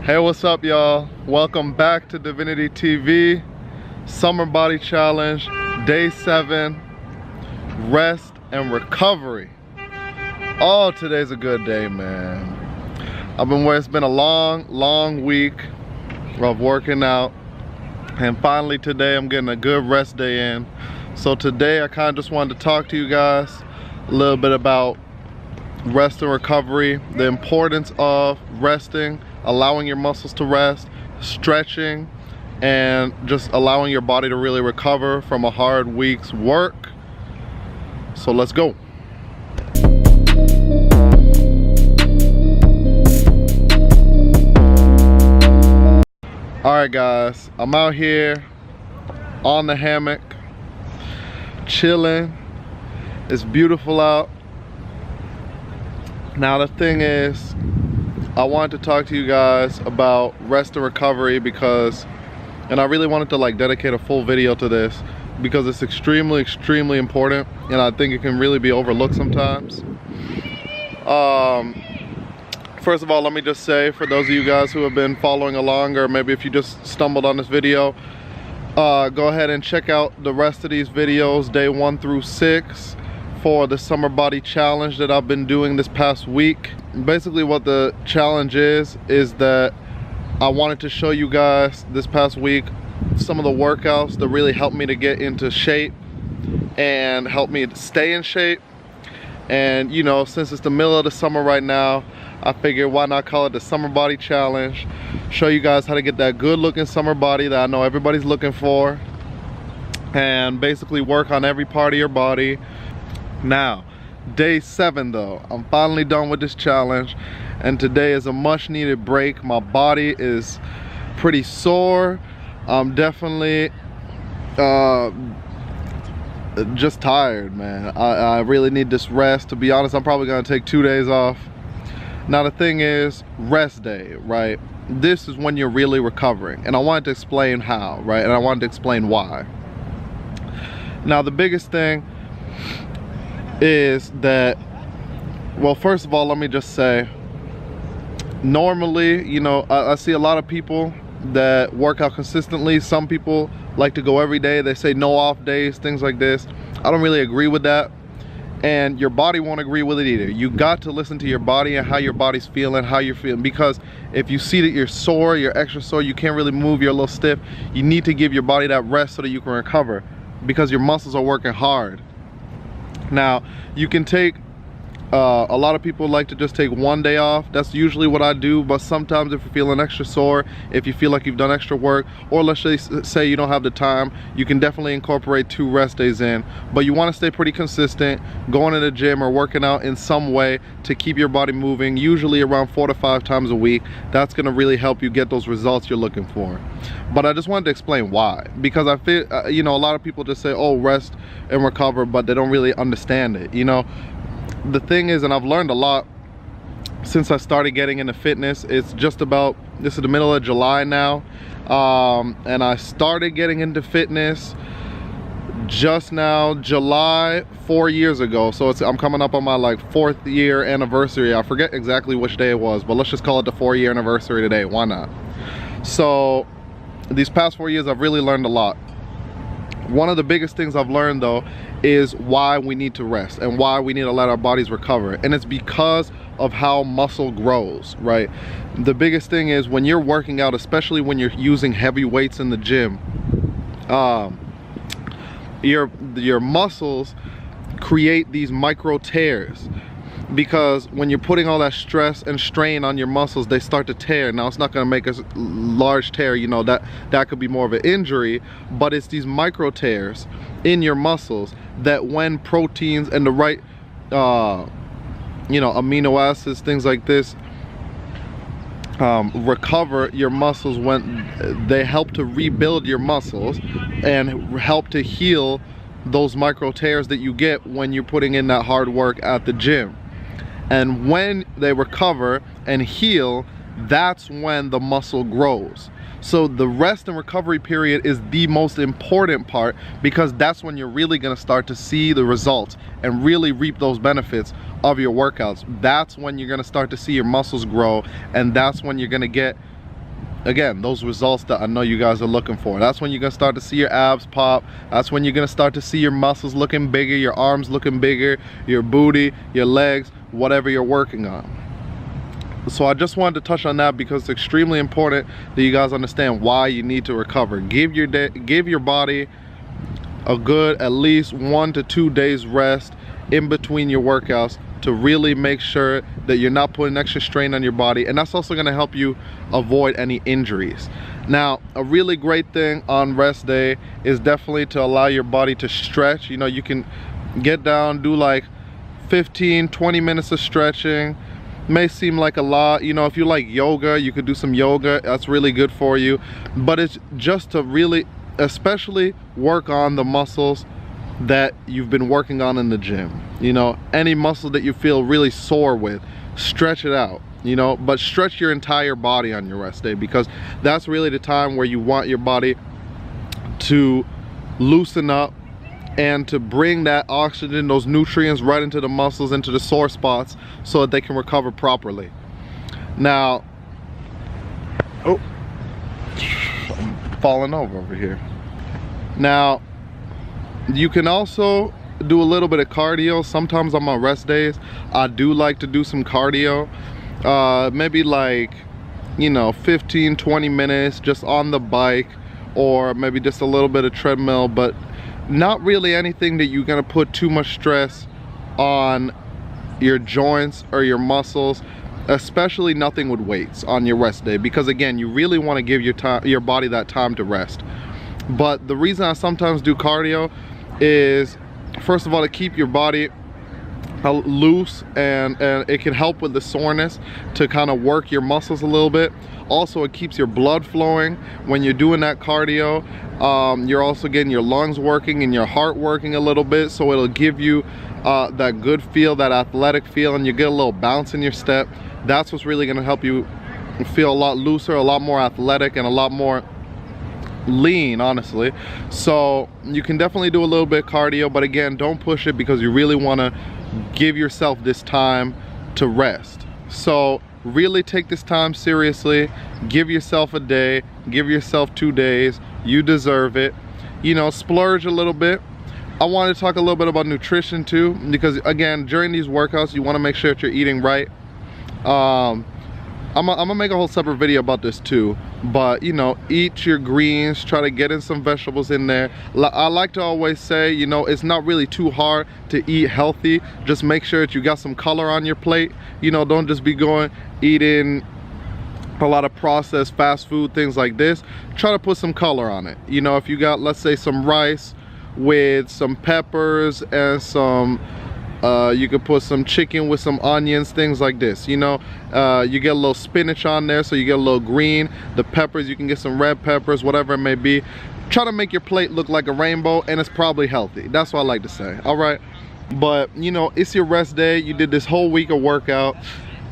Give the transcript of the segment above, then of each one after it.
Hey, what's up, y'all? Welcome back to Divinity TV. Summer Body Challenge, Day 7, rest and recovery. Oh, today's a good day, man. It's been a long week of working out, and finally today I'm getting a good rest day in. So today I kind of just wanted to talk to you guys a little bit about rest and recovery, the importance of resting, allowing your muscles to rest, stretching, and just allowing your body to really recover from a hard week's work. So let's go. All right, guys, I'm out here on the hammock, chilling. It's beautiful out. Now the thing is, I wanted to talk to you guys about rest and recovery and I really wanted to dedicate a full video to this because it's extremely important, and I think it can really be overlooked sometimes. First of all, let me just say, for those of you guys who have been following along, or maybe if you just stumbled on this video, go ahead and check out the rest of these videos, day 1 through 6. For the Summer Body Challenge that I've been doing this past week. Basically what the challenge is that I wanted to show you guys this past week some of the workouts that really helped me to get into shape and help me to stay in shape. And you know, since it's the middle of the summer right now, I figured why not call it the Summer Body Challenge, show you guys how to get that good looking summer body that I know everybody's looking for, and basically work on every part of your body. Now, day 7 though, I'm finally done with this challenge, and today is a much needed break. My body is pretty sore. I'm definitely just tired, man. I really need this rest. To be honest, I'm probably gonna take 2 days off. Now the thing is, rest day, right? This is when you're really recovering, and I wanted to explain how, right? And I wanted to explain why. Now the biggest thing is that, well, first of all, let me just say, normally, you know, I see a lot of people that work out consistently. Some people like to go every day. They say no off days, things like this. I don't really agree with that, and your body won't agree with it either. You got to listen to your body and how your body's feeling, how you're feeling, because if you see that you're sore, you're extra sore, you can't really move, you're a little stiff, you need to give your body that rest so that you can recover, because your muscles are working hard. Now, you can take, a lot of people like to just take 1 day off. That's usually what I do, but sometimes if you're feeling extra sore, if you feel like you've done extra work, or let's say you don't have the time, you can definitely incorporate 2 rest days in. But you want to stay pretty consistent, going to the gym or working out in some way to keep your body moving, usually around 4 to 5 times a week. That's going to really help you get those results you're looking for. But I just wanted to explain why, because I feel, you know, a lot of people just say, oh, rest and recover, but they don't really understand it, you know. The thing is, and I've learned a lot since I started getting into fitness. It's just about, this is the middle of July now, and I started getting into fitness just now, July, 4 years ago. So I'm coming up on my 4th year anniversary. I forget exactly which day it was, but let's just call it the 4-year anniversary today. Why not? So these past 4 years I've really learned a lot. One of the biggest things I've learned though is why we need to rest and why we need to let our bodies recover, and it's because of how muscle grows, right? The biggest thing is when you're working out, especially when you're using heavy weights in the gym, your muscles create these micro tears, because when you're putting all that stress and strain on your muscles, they start to tear. Now it's not going to make a large tear, you know, that could be more of an injury, but it's these micro tears in your muscles that when proteins and the right you know, amino acids, things like this, recover your muscles, when they help to rebuild your muscles and help to heal those micro tears that you get when you're putting in that hard work at the gym. And when they recover and heal, that's when the muscle grows. So the rest and recovery period is the most important part, because that's when you're really going to start to see the results and really reap those benefits of your workouts. That's when you're going to start to see your muscles grow, and that's when you're going to get again, those results that I know you guys are looking for. That's when you're gonna start to see your abs pop. That's when you're gonna start to see your muscles looking bigger, your arms looking bigger, your booty, your legs, whatever you're working on. So I just wanted to touch on that because it's extremely important that you guys understand why you need to recover. Give your body a good at least 1 to 2 days rest in between your workouts to really make sure that you're not putting extra strain on your body, and that's also going to help you avoid any injuries. Now, a really great thing on rest day is definitely to allow your body to stretch. You know, you can get down, do like 15-20 minutes of stretching. May seem like a lot, you know, if you like yoga, you could do some yoga. That's really good for you, but it's just to really especially work on the muscles that you've been working on in the gym. You know, any muscle that you feel really sore with, stretch it out, you know, but stretch your entire body on your rest day, because that's really the time where you want your body to loosen up and to bring that oxygen, those nutrients right into the muscles, into the sore spots, so that they can recover properly. Now, oh, I'm falling over here. Now, you can also do a little bit of cardio. Sometimes on my rest days, I do like to do some cardio. Maybe like, you know, 15-20 minutes just on the bike, or maybe just a little bit of treadmill, but not really anything that you're gonna put too much stress on your joints or your muscles, especially nothing with weights on your rest day, because again, you really want to give your body that time to rest. But the reason I sometimes do cardio is, first of all, to keep your body loose, and it can help with the soreness, to kind of work your muscles a little bit. Also, it keeps your blood flowing when you're doing that cardio. You're also getting your lungs working and your heart working a little bit, so it'll give you that good feel, that athletic feel, and you get a little bounce in your step. That's what's really going to help you feel a lot looser, a lot more athletic, and a lot more lean, honestly. So you can definitely do a little bit of cardio, but again, don't push it, because you really want to give yourself this time to rest. So really take this time seriously. Give yourself a day, give yourself 2 days. You deserve it. You know, splurge a little bit. I want to talk a little bit about nutrition too, because again, during these workouts, you want to make sure that you're eating right. I'm gonna make a whole separate video about this too, but you know, eat your greens, try to get in some vegetables in there. I like to always say, you know, it's not really too hard to eat healthy. Just make sure that you got some color on your plate. You know, don't just be eating a lot of processed fast food, things like this. Try to put some color on it. You know, if you got, let's say, some rice with some peppers and some you could put some chicken with some onions, things like this. You know, you get a little spinach on there, so you get a little green. The peppers, you can get some red peppers, whatever it may be. Try to make your plate look like a rainbow, and it's probably healthy. That's what I like to say. All right, but you know, it's your rest day. You did this whole week of workout,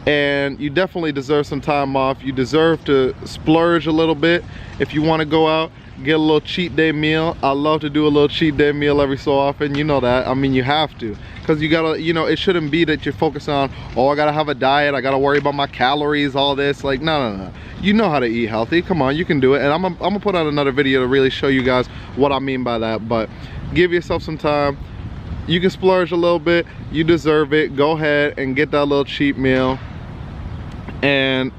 and you definitely deserve some time off. You deserve to splurge a little bit. If you want to go out, get a little cheat day meal. I love to do a little cheat day meal every so often. You know that. I mean, you have to, because you gotta, you know, it shouldn't be that you're focused on, oh, I gotta have a diet, I gotta worry about my calories, all this. Like, no. You know how to eat healthy. Come on, you can do it. And I'm gonna put out another video to really show you guys what I mean by that. But give yourself some time. You can splurge a little bit. You deserve it. Go ahead and get that little cheat meal and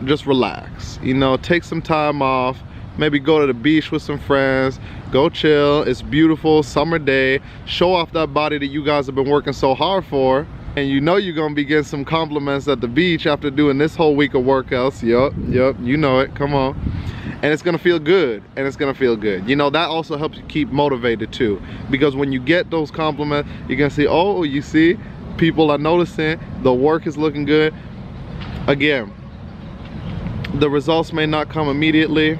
just relax. You know, take some time off. Maybe go to the beach with some friends, go chill. It's beautiful summer day. Show off that body that you guys have been working so hard for. And you know you're gonna be getting some compliments at the beach after doing this whole week of workouts. Yup, you know it, come on. And it's gonna feel good, You know, that also helps you keep motivated too. Because when you get those compliments, you're gonna see, oh, you see, people are noticing, the work is looking good. Again, the results may not come immediately,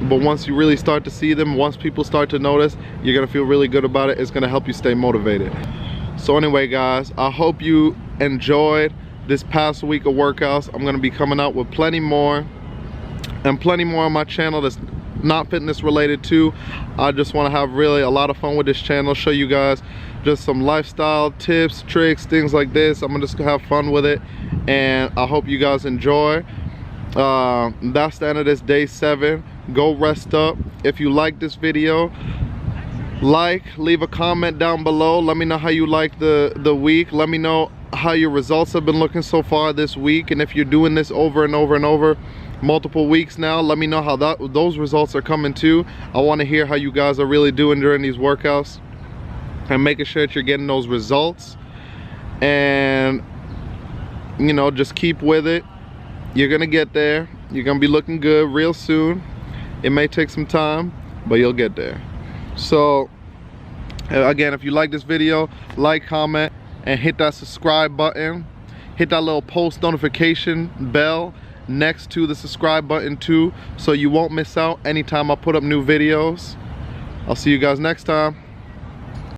but once you really start to see them, once people start to notice, you're gonna feel really good about it. It's gonna help you stay motivated. So anyway, guys, I hope you enjoyed this past week of workouts. I'm gonna be coming out with plenty more, and plenty more on my channel that's not fitness related too. I just wanna have really a lot of fun with this channel, show you guys just some lifestyle tips, tricks, things like this. I'm just gonna have fun with it, and I hope you guys enjoy. That's the end of this day 7. Go rest up. If you like this video, leave a comment down below. Let me know how you like the week. Let me know how your results have been looking so far this week, and if you're doing this over and over and over multiple weeks now, let me know how those results are coming too. I want to hear how you guys are really doing during these workouts and making sure that you're getting those results. And you know, just keep with it. You're gonna get there. You're gonna be looking good real soon. It may take some time, but you'll get there. So again, if you like this video, like, comment, and hit that subscribe button. Hit that little post notification bell next to the subscribe button too, so you won't miss out anytime I put up new videos. I'll see you guys next time.